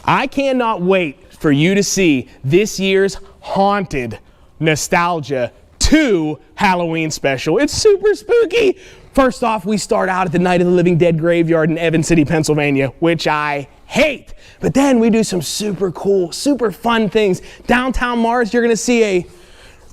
I cannot wait for you to see this year's Haunted Nostalgia 2 Halloween special. It's super spooky. First off, we start out at the Night of the Living Dead graveyard in Evans City, Pennsylvania, which I hate. But then we do some super cool, super fun things. Downtown Mars, you're gonna see a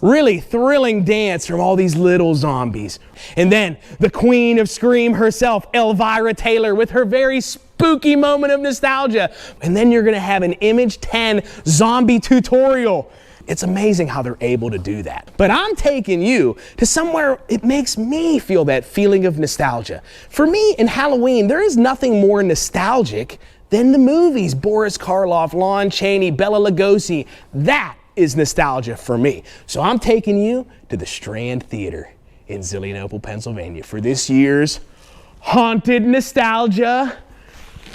really thrilling dance from all these little zombies. And then the Queen of Scream herself, Elvira Taylor, with her very spooky moment of nostalgia. And then you're gonna have an Image 10 zombie tutorial. It's amazing how they're able to do that. But I'm taking you to somewhere it makes me feel that feeling of nostalgia. For me, in Halloween, there is nothing more nostalgic than the movies. Boris Karloff, Lon Chaney, Bela Lugosi. That is nostalgia for me. So I'm taking you to the Strand Theater in Zelienople, Pennsylvania for this year's Haunted Nostalgia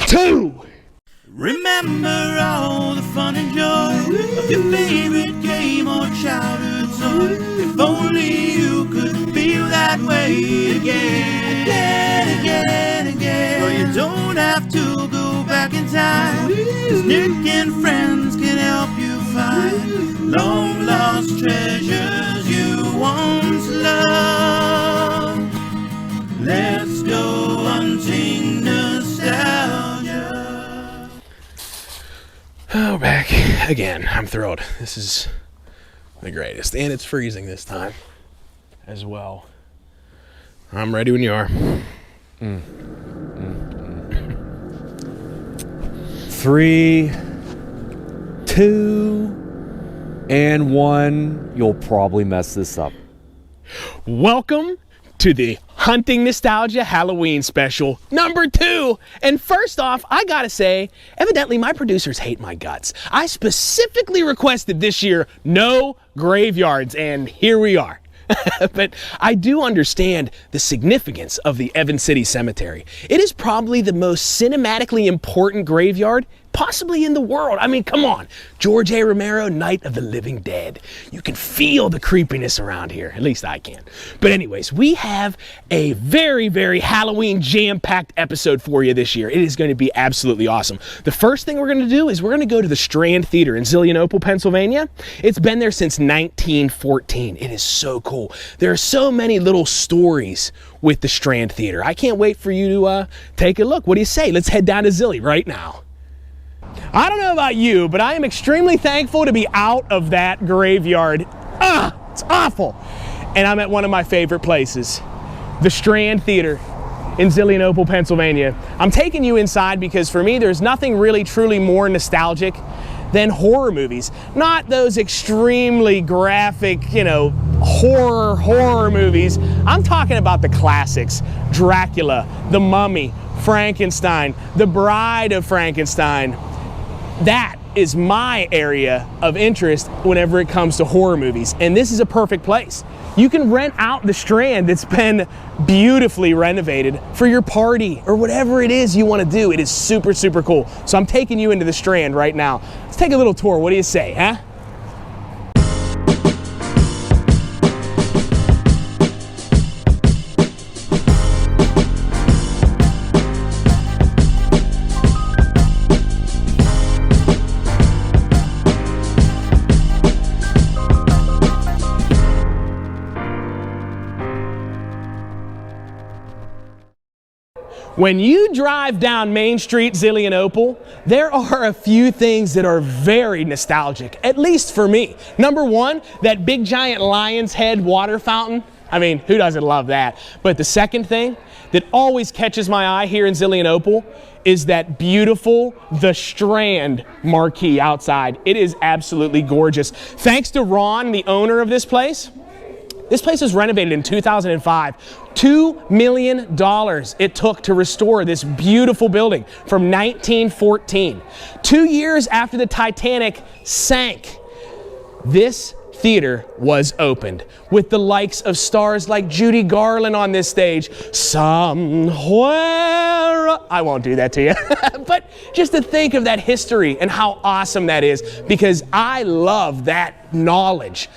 2. Remember all the fun and joy of your favorite game or childhood toy. If only you could feel that way again. Well, you don't have to go back in time, 'cause Nick and friends can help you find long lost treasures you once loved. Let's go hunting nostalgia. Oh, back again. I'm thrilled. This is the greatest. And it's freezing this time as well. I'm ready when you are. 3, 2, and 1. You'll probably mess this up. Welcome to the Hunting Nostalgia Halloween special number 2. And first off, I gotta say, evidently my producers hate my guts. I specifically requested this year no graveyards, and here we are. But I do understand the significance of the Evans City Cemetery. It is probably the most cinematically important graveyard possibly in the world. I mean, come on. George A. Romero, Night of the Living Dead. You can feel the creepiness around here. At least I can. But anyways, we have a very, very Halloween jam-packed episode for you this year. It is going to be absolutely awesome. The first thing we're going to do is we're going to go to the Strand Theater in Zelienople, Pennsylvania. It's been there since 1914. It is so cool. There are so many little stories with the Strand Theater. I can't wait for you to take a look. What do you say? Let's head down to Zilly right now. I don't know about you, but I am extremely thankful to be out of that graveyard. It's awful. And I'm at one of my favorite places, the Strand Theater in Zelienople, Pennsylvania. I'm taking you inside because for me, there's nothing really truly more nostalgic than horror movies. Not those extremely graphic, horror movies. I'm talking about the classics. Dracula, The Mummy, Frankenstein, The Bride of Frankenstein. That is my area of interest whenever it comes to horror movies. And this is a perfect place. You can rent out the Strand that's been beautifully renovated for your party or whatever it is you want to do. It is super, super cool. So I'm taking you into the Strand right now. Let's take a little tour. What do you say, huh? When you drive down Main Street, Zelienople, there are a few things that are very nostalgic, at least for me. Number one, that big giant lion's head water fountain. I mean, who doesn't love that? But the second thing that always catches my eye here in Zelienople is that beautiful The Strand marquee outside. It is absolutely gorgeous. Thanks to Ron, the owner of this place was renovated in 2005. $2 million it took to restore this beautiful building from 1914. 2 years after the Titanic sank, this theater was opened with the likes of stars like Judy Garland on this stage. Somewhere, I won't do that to you, but just to think of that history and how awesome that is, because I love that knowledge.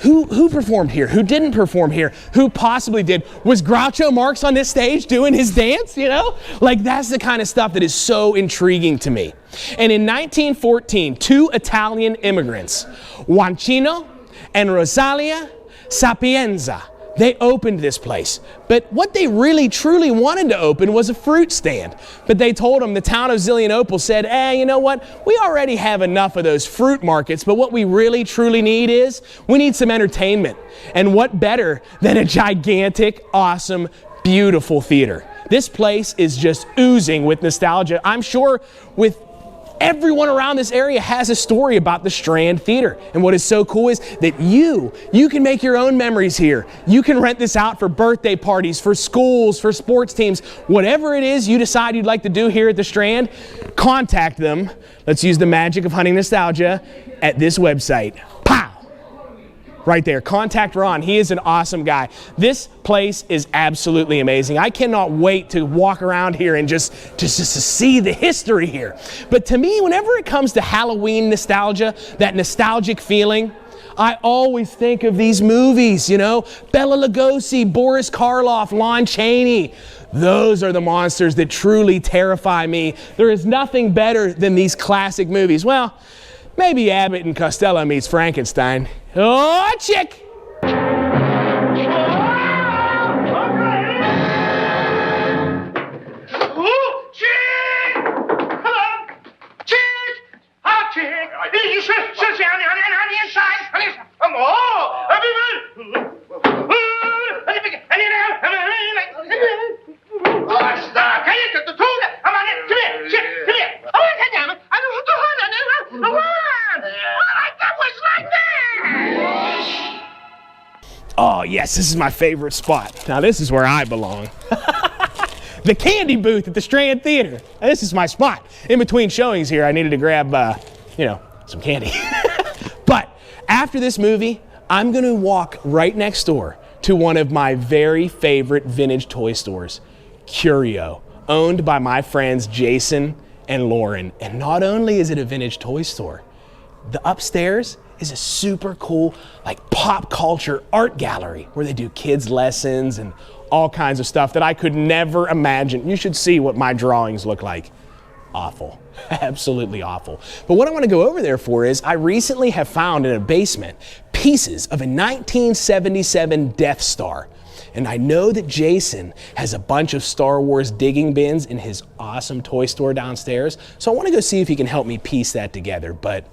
Who performed here? Who didn't perform here? Who possibly did? Was Groucho Marx on this stage doing his dance, you know? Like, that's the kind of stuff that is so intriguing to me. And in 1914, two Italian immigrants, Juancino and Rosalia Sapienza, they opened this place. But what they really truly wanted to open was a fruit stand. But they told them, the town of Zelienople said, you know what? We already have enough of those fruit markets, but what we really truly need is, we need some entertainment. And what better than a gigantic, awesome, beautiful theater? This place is just oozing with nostalgia. I'm sure with everyone around this area has a story about the Strand Theater. And what is so cool is that you can make your own memories here. You can rent this out for birthday parties, for schools, for sports teams, whatever it is you decide you'd like to do here at the Strand, contact them. Let's use the magic of hunting nostalgia at this website. Pow! Right there, contact Ron. He is an awesome guy. This place is absolutely amazing. I cannot wait to walk around here and just to see the history here. But to me, whenever it comes to Halloween nostalgia, that nostalgic feeling, I always think of these movies, you know, Bela Lugosi, Boris Karloff, Lon Chaney. Those are the monsters that truly terrify me. There is nothing better than these classic movies. Well, maybe Abbott and Costello meets Frankenstein. Oh, chick! Oh, yes, this is my favorite spot. Now, this is where I belong. The candy booth at the Strand Theater. Now, this is my spot. In between showings here, I needed to grab, some candy. But after this movie, I'm going to walk right next door to one of my very favorite vintage toy stores, Curio, owned by my friends Jason and Lauren. And not only is it a vintage toy store, the upstairs is a super cool, like, pop culture art gallery where they do kids lessons and all kinds of stuff that I could never imagine. You should see what my drawings look like. Awful, absolutely awful. But what I want to go over there for is I recently have found in a basement pieces of a 1977 Death Star. And I know that Jason has a bunch of Star Wars digging bins in his awesome toy store downstairs. So I want to go see if he can help me piece that together. But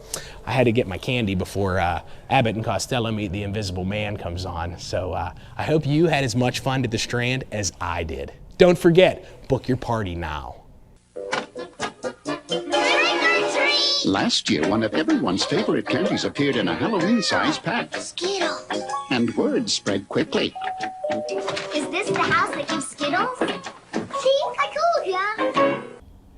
I had to get my candy before Abbott and Costello Meet the Invisible Man comes on. So I hope you had as much fun at the Strand as I did. Don't forget, book your party now. Last year, one of everyone's favorite candies appeared in a Halloween-sized pack. Skittles. And word spread quickly. Is this the house that gives Skittles? See, I told ya.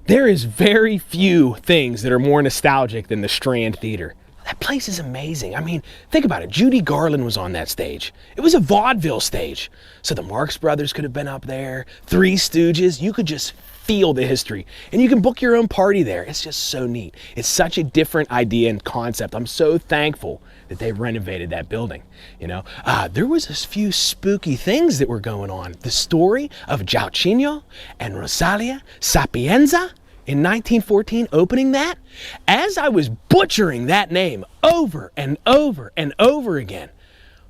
There is very few things that are more nostalgic than the Strand Theater. That place is amazing. I mean, think about it. Judy Garland was on that stage. It was a vaudeville stage. So the Marx Brothers could have been up there, Three Stooges. You could just feel the history. And you can book your own party there. It's just so neat. It's such a different idea and concept. I'm so thankful that they renovated that building. You know, there was a few spooky things that were going on. The story of Gioacchino and Rosalia Sapienza in 1914, opening that, as I was butchering that name over and over and over again,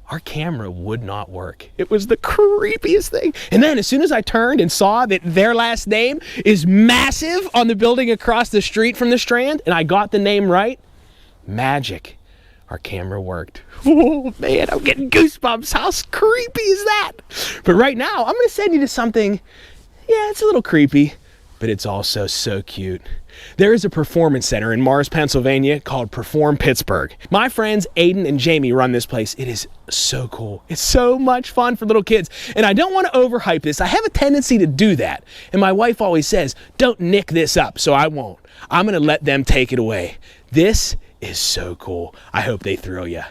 our camera would not work. It was the creepiest thing. And then as soon as I turned and saw that their last name is massive on the building across the street from the Strand, and I got the name right, magic. Our camera worked. Oh man, I'm getting goosebumps. How creepy is that? But right now, I'm gonna send you to something, yeah, it's a little creepy, but it's also so cute. There is a performance center in Mars, Pennsylvania called Perform Pittsburgh. My friends Aiden and Jamie run this place. It is so cool. It's so much fun for little kids. And I don't want to overhype this. I have a tendency to do that. And my wife always says, don't nick this up, so I won't. I'm going to let them take it away. This is so cool. I hope they thrill you.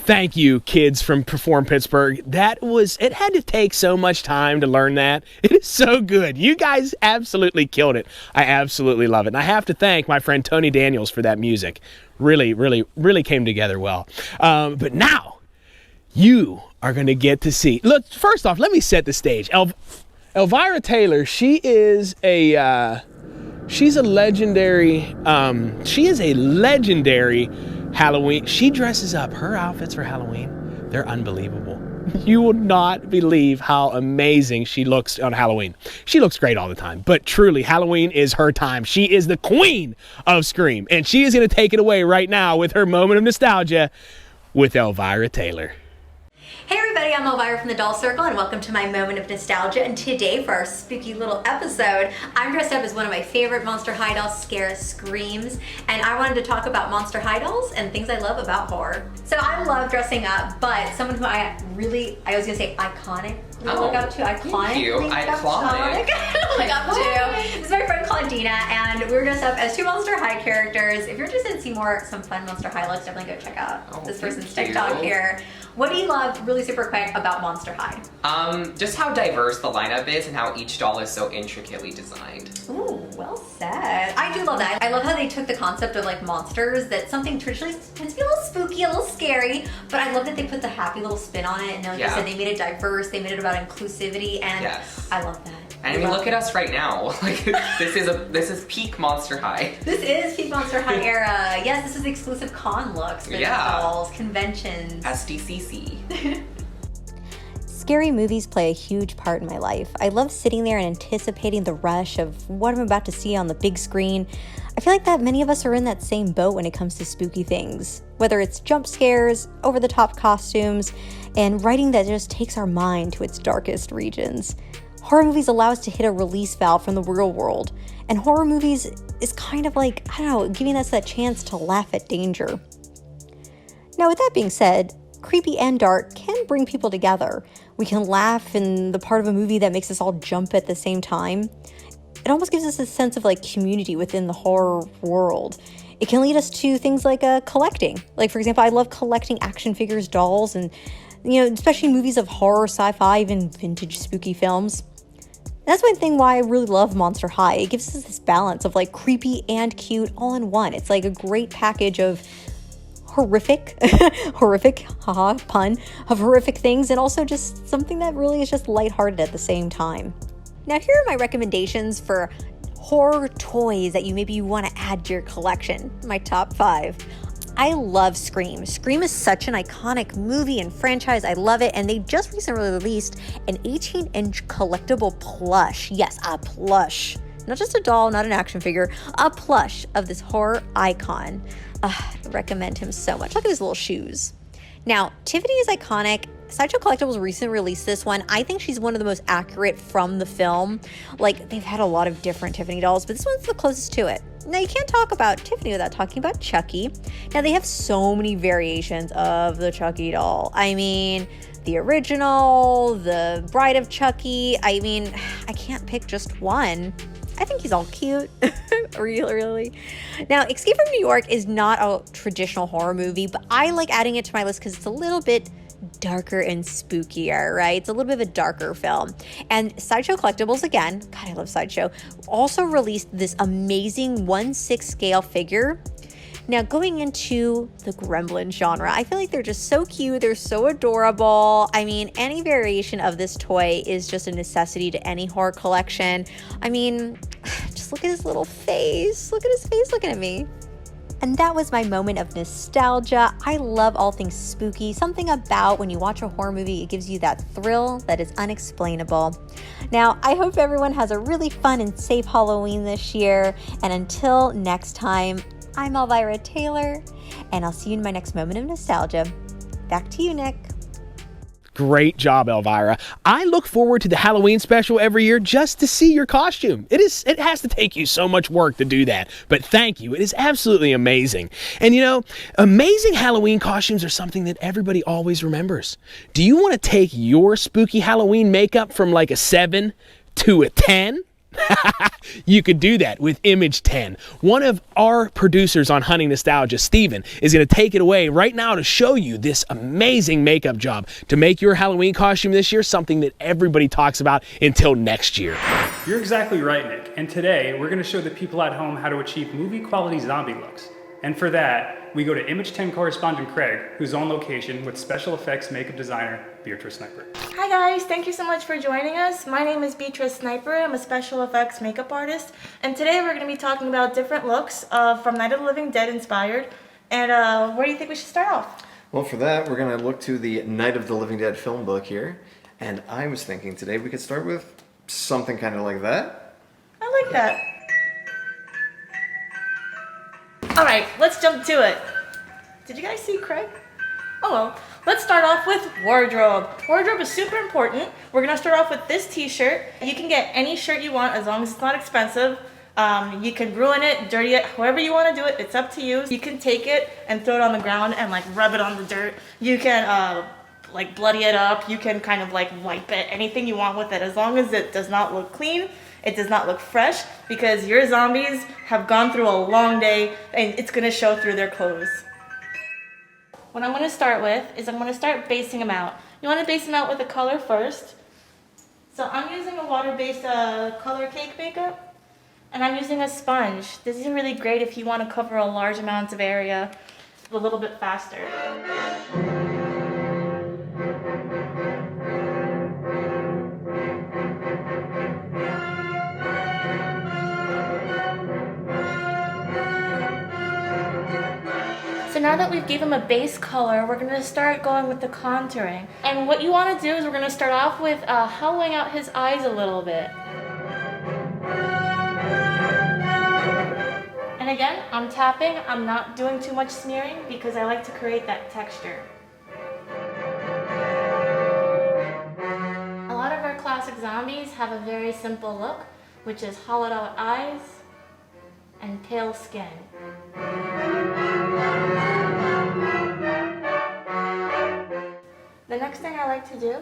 Thank you, kids from Perform Pittsburgh. It had to take so much time to learn that. It is so good. You guys absolutely killed it. I absolutely love it. And I have to thank my friend Tony Daniels for that music. Really, really, really came together well. But now, you are going to get to see. Look, first off, let me set the stage. Elvira Taylor, she's a legendary Halloween. She dresses up. Her outfits for Halloween, they're unbelievable. You will not believe how amazing she looks on Halloween. She looks great all the time, but truly, Halloween is her time. She is the queen of Scream, and she is going to take it away right now with her moment of nostalgia with Elvira Taylor. Hey everybody, I'm Elvira from the Doll Circle and welcome to my moment of nostalgia. And today for our spooky little episode, I'm dressed up as one of my favorite Monster High dolls, Scare Screams. And I wanted to talk about Monster High dolls and things I love about horror. So I love dressing up, but someone who I was gonna say iconic. Look up to iconic. Look up to. This is my friend Claudina, and we were dressed up as two Monster High characters. If you're interested in seeing some fun Monster High looks, definitely go check out this person's TikTok here. What do you love, really super quick, about Monster High? Just how diverse the lineup is and how each doll is so intricately designed. Ooh, well said. I do love that. I love how they took the concept of like monsters, that something traditionally tends to be a little spooky, a little scary, but I love that they put the happy little spin on it, and like you said, they made it diverse, they made it about inclusivity, and I love that. And I mean, look at us right now. Like, this is peak Monster High. This is peak Monster High era. Yes, this is exclusive con looks for dolls, conventions. SDCC. Scary movies play a huge part in my life. I love sitting there and anticipating the rush of what I'm about to see on the big screen. I feel like that many of us are in that same boat when it comes to spooky things. Whether it's jump scares, over-the-top costumes, and writing that just takes our mind to its darkest regions. Horror movies allow us to hit a release valve from the real world, and horror movies is kind of like, I don't know, giving us that chance to laugh at danger. Now, with that being said, creepy and dark can bring people together. We can laugh in the part of a movie that makes us all jump at the same time. It almost gives us a sense of like community within the horror world. It can lead us to things like collecting. Like, for example, I love collecting action figures, dolls, and especially movies of horror, sci-fi, even vintage spooky films. That's one thing why I really love Monster High. It gives us this balance of like creepy and cute all in one. It's like a great package of horrific, haha, pun, of horrific things, and also just something that really is just lighthearted at the same time. Now, here are my recommendations for horror toys that maybe you want to add to your collection. My top 5. I love Scream. Scream is such an iconic movie and franchise. I love it. And they just recently released an 18-inch collectible plush. Yes, a plush. Not just a doll, not an action figure, a plush of this horror icon. I recommend him so much. Look at his little shoes. Now, Tiffany is iconic. Sideshow Collectibles recently released this one. I think she's one of the most accurate from the film. Like, they've had a lot of different Tiffany dolls, but this one's the closest to it. Now, you can't talk about Tiffany without talking about Chucky. Now, they have so many variations of the Chucky doll. I mean, the original, the Bride of Chucky. I mean, I can't pick just one. I think he's all cute. Really. Now, Escape from New York is not a traditional horror movie, but I like adding it to my list because it's a little bit darker and spookier, right? It's a little bit of a darker film. And Sideshow Collectibles, again, God, I love Sideshow, also released this amazing 1/6 scale figure. Now, going into the gremlin genre, I feel like they're just so cute. They're so adorable. I mean, any variation of this toy is just a necessity to any horror collection. I mean, just look at his little face. Look at his face looking at me. And that was my moment of nostalgia. I love all things spooky. Something about when you watch a horror movie, it gives you that thrill that is unexplainable. Now, I hope everyone has a really fun and safe Halloween this year. And until next time, I'm Elvira Taylor, and I'll see you in my next moment of nostalgia. Back to you, Nick. Great job, Elvira. I look forward to the Halloween special every year just to see your costume. It has to take you so much work to do that, but thank you. It is absolutely amazing. And amazing Halloween costumes are something that everybody always remembers. Do you want to take your spooky Halloween makeup from like a 7 to a 10? You could do that with Image 10. One of our producers on Hunting Nostalgia, Steven, is going to take it away right now to show you this amazing makeup job to make your Halloween costume this year something that everybody talks about until next year. You're exactly right, Nick. And today, we're going to show the people at home how to achieve movie-quality zombie looks. And for that, we go to Image 10 correspondent Craig, who's on location with special effects makeup designer Beatrice Sniper. Hi guys, thank you so much for joining us. My name is Beatrice Sniper. I'm a special effects makeup artist. And today we're going to be talking about different looks from Night of the Living Dead inspired. And where do you think we should start off? Well, for that, we're going to look to the Night of the Living Dead film book here. And I was thinking today we could start with something kind of like that. I like that. Alright, let's jump to it. Did you guys see Craig? Oh well, let's start off with wardrobe. Wardrobe is super important. We're gonna start off with this t-shirt. You can get any shirt you want as long as it's not expensive. You can ruin it, dirty it, however you want to do it, it's up to you. You can take it and throw it on the ground and like rub it on the dirt. You can like bloody it up, you can kind of like wipe it, anything you want with it, as long as it does not look clean. It does not look fresh, because your zombies have gone through a long day and it's gonna show through their clothes. What I'm gonna start with is I'm gonna start basing them out. You wanna base them out with a color first. So I'm using a water-based color cake makeup, and I'm using a sponge. This is really great if you wanna cover a large amount of area a little bit faster. So now that we've given them a base color, we're going to start going with the contouring. And what you want to do is we're going to start off with hollowing out his eyes a little bit. And again, I'm tapping. I'm not doing too much smearing because I like to create that texture. A lot of our classic zombies have a very simple look, which is hollowed out eyes and pale skin. The next thing I like to do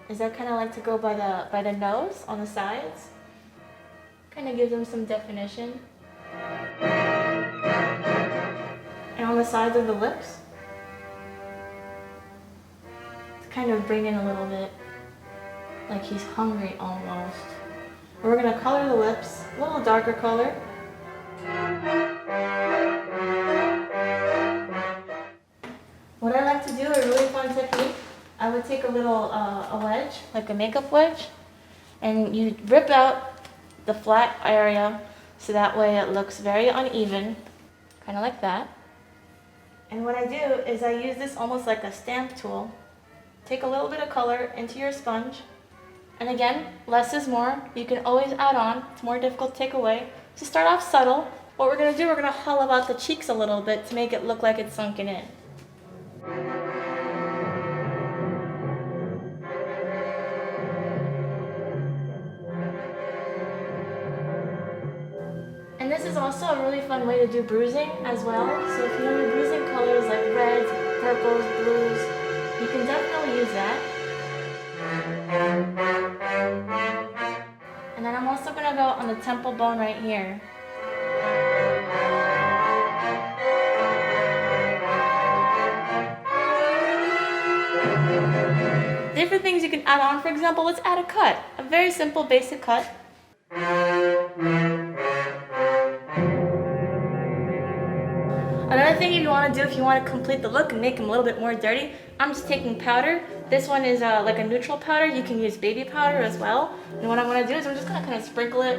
is I kind of like to go by the nose on the sides. Kind of gives them some definition. And on the sides of the lips, to kind of bring in a little bit like he's hungry almost. We're going to color the lips, a little darker color. What I like to do, a really fun technique, I would take a little a wedge, like a makeup wedge, and you rip out the flat area so that way it looks very uneven, kind of like that. And what I do is I use this almost like a stamp tool. Take a little bit of color into your sponge, and again, less is more. You can always add on, it's more difficult to take away. So start off subtle. What we're going to do, we're going to hollow out the cheeks a little bit to make it look like it's sunken in. And this is also a really fun way to do bruising as well. So if you know your bruising colors like reds, purples, blues, you can definitely use that. And then I'm also going to go on the temple bone right here. Different things you can add on, for example, let's add a cut. A very simple basic cut. Another thing you want to do if you want to complete the look and make them a little bit more dirty, I'm just taking powder. This one is like a neutral powder. You can use baby powder as well. And what I'm going to do is I'm just going to kind of sprinkle it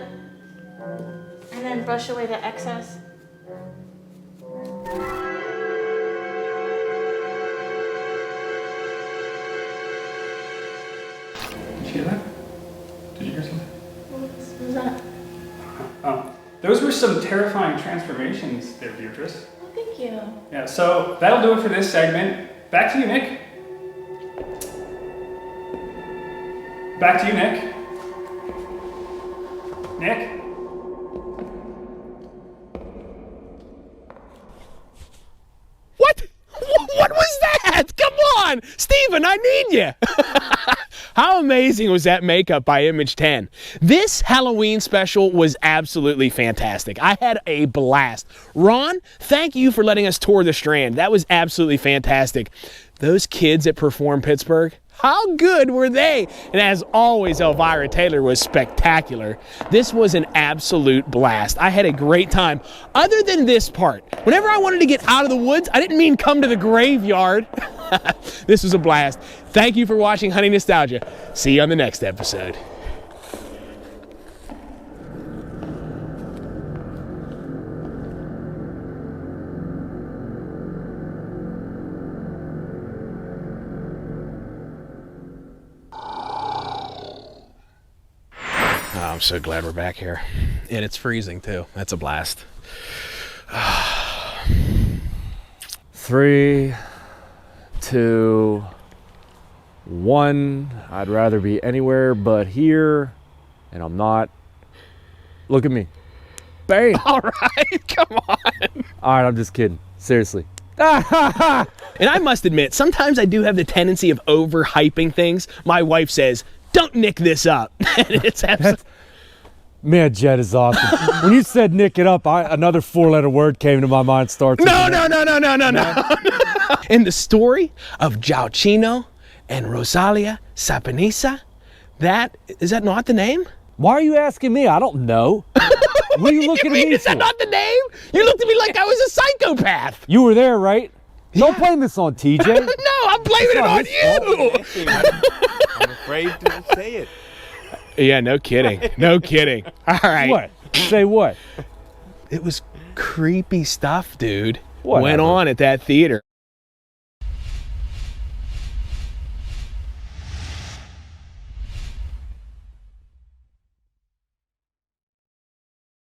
and then brush away the excess. Did you hear that? Did you hear something? What was that? Those were some terrifying transformations there, Beatrice. Oh, thank you. Yeah, so that'll do it for this segment. Back to you, Nick. Back to you, Nick. Nick? What? What was that? Come on! Steven, I need you! How amazing was that makeup by Image 10? This Halloween special was absolutely fantastic. I had a blast. Ron, thank you for letting us tour the Strand. That was absolutely fantastic. Those kids that performed Pittsburgh, how good were they? And as always, Elvira Taylor was spectacular. This was an absolute blast. I had a great time. Other than this part, whenever I wanted to get out of the woods, I didn't mean come to the graveyard. This was a blast. Thank you for watching Hunting Nostalgia. See you on the next episode. Oh, I'm so glad we're back here. And it's freezing too. That's a blast. 3, 2, 1. I'd rather be anywhere but here, and I'm not. Look at me. Bam! All right, come on. All right, I'm just kidding. Seriously. And I must admit, sometimes I do have the tendency of overhyping things. My wife says, "Don't nick this up." And it's absolutely... Man, Jed is awesome. When you said nick it up, another 4-letter word came to my mind. Starts. No. And the story of Giacchino and Rosalia Saponisa, is that not the name? Why are you asking me? I don't know. What are you looking at me Is that not the name? You looked at me like I was a psychopath. You were there, right? Yeah. Don't blame this on TJ. No, I'm blaming it on you. I'm afraid to say it. Yeah, no kidding. No kidding. All right. What? Say what? It was creepy stuff, dude. Whatever. Went on at that theater.